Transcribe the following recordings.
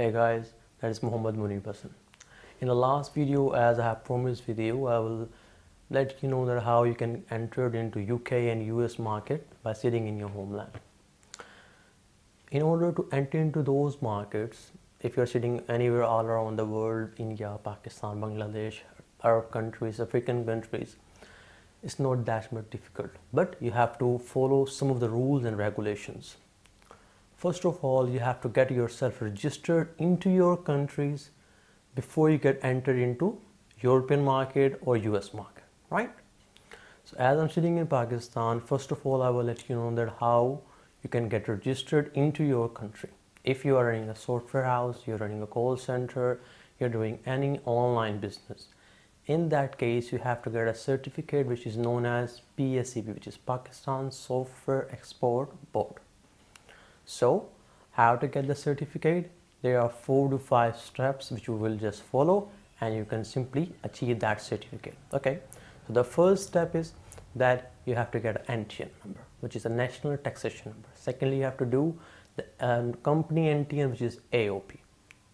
Hey guys, that is Muhammad Munib Hasan. In the last video, as I have promised with you, I will let you know that how you can enter into UK and US market by sitting in your homeland. In order to enter into those markets, if you're sitting anywhere all around the world, India, Pakistan, Bangladesh, Arab countries, African countries, it's not that much difficult, but you have to follow some of the rules and regulations. First of all, you have to get yourself registered into your countries before you get entered into European market or US market, right? So as I'm sitting in Pakistan, first of all, I will let you know that how you can get registered into your country. If you are running a software house, you're running a call center, you're doing any online business. In that case, you have to get a certificate which is known as PSEB, which is Pakistan Software Export Board. So how to get the certificate? There are 4 to 5 steps which you will just follow and you can simply achieve that certificate. Okay, so the first step is that you have to get an NTN number, which is a national taxation number. Secondly, you have to do the company NTN, which is AOP.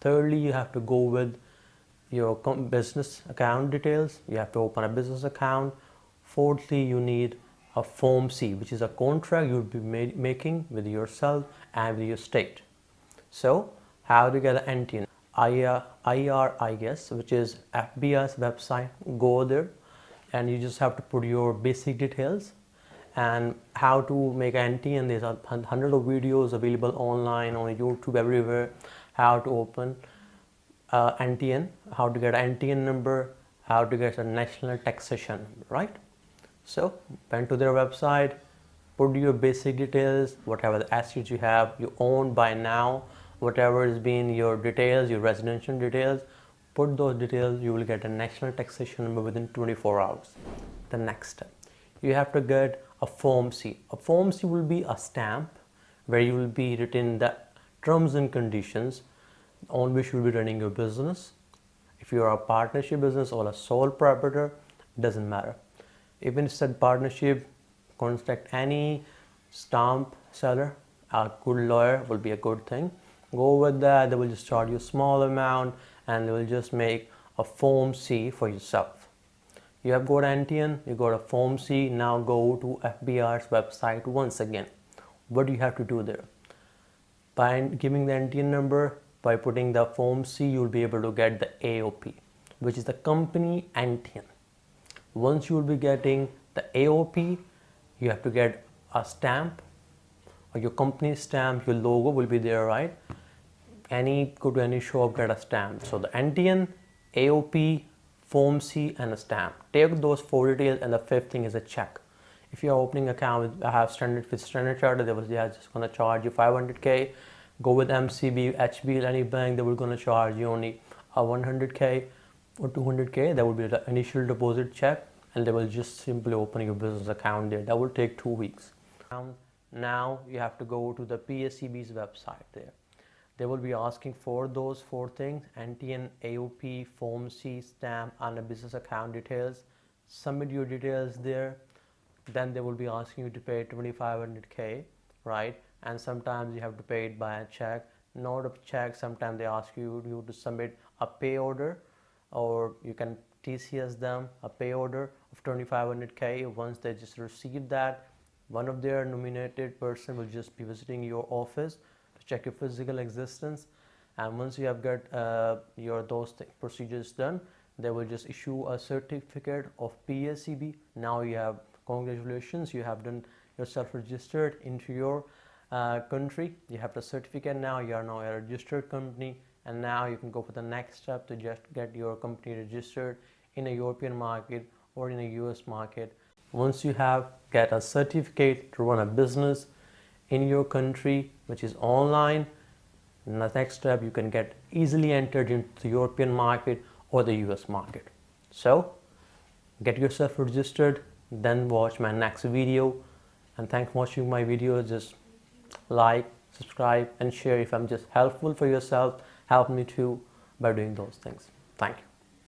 Thirdly, you have to go with your business account details. You have to open a business account. Fourthly, you need a Form C, which is a contract you'll be making with yourself and with your state. So how to get an NTN? IRIS, which is FBI's website. Go there and you just have to put your basic details and how to make an NTN. There's 100 of videos available online on YouTube, everywhere. How to open NTN, how to get an NTN number, how to get a national taxation number, right? So went to their website, put your basic details, whatever the assets you have, you own by now, whatever has been your details, your residential details, put those details, you will get a national taxation number within 24 hours. The next step, you have to get a Form C. A Form C will be a stamp where you will be written the terms and conditions on which you will be running your business. If you are a partnership business or a sole proprietor, doesn't matter. Even if it's a partnership, contact any stamp seller. A good lawyer will be a good thing. Go with that. They will just charge you a small amount and they will just make a Form C for yourself. You have got NTN, you got a Form C. Now go to FBI's website once again. What do you have to do there? By giving the NTN number, by putting the Form C, you'll be able to get the AOP, which is the company NTN. Once you will be getting the AOP, you have to get a stamp or your company stamp, your logo will be there, right? Go to any shop, get a stamp. So the NTN, AOP, Form C and a stamp. Take those 4 details and the 5th thing is a check. If you are opening account with Standard Chartered, they will just gonna charge you 500k. Go with MCB, HB, any bank, they will gonna charge you only 100k or 200k. That will be the initial deposit check and they will just simply open your business account there. That will take 2 weeks. Now you have to go to the PSEB's website there. They will be asking for those 4 things: NTN, AOP, Form C, stamp and a business account details. Submit your details there. Then they will be asking you to pay 2500k, right? And sometimes you have to pay it by a check. Not a check, sometimes they ask you to submit a pay order, or you can TCS them a pay order of 2500k. Once they just receive that, one of their nominated person will just be visiting your office to check your physical existence. And once you have got those procedures done, they will just issue a certificate of PSEB. Now you have, congratulations, you have done yourself registered into your country. You have the certificate now. You are now a registered company, and now you can go for the next step to just get your company registered in a European market or in a US market. Once you get a certificate to run a business in your country, which is online, in the next step you can get easily entered into the European market or the US market. So get yourself registered, then watch my next video. And thanks for watching my video. Just like, subscribe and share if I'm just helpful for yourself. Help me too by doing those things. Thank you.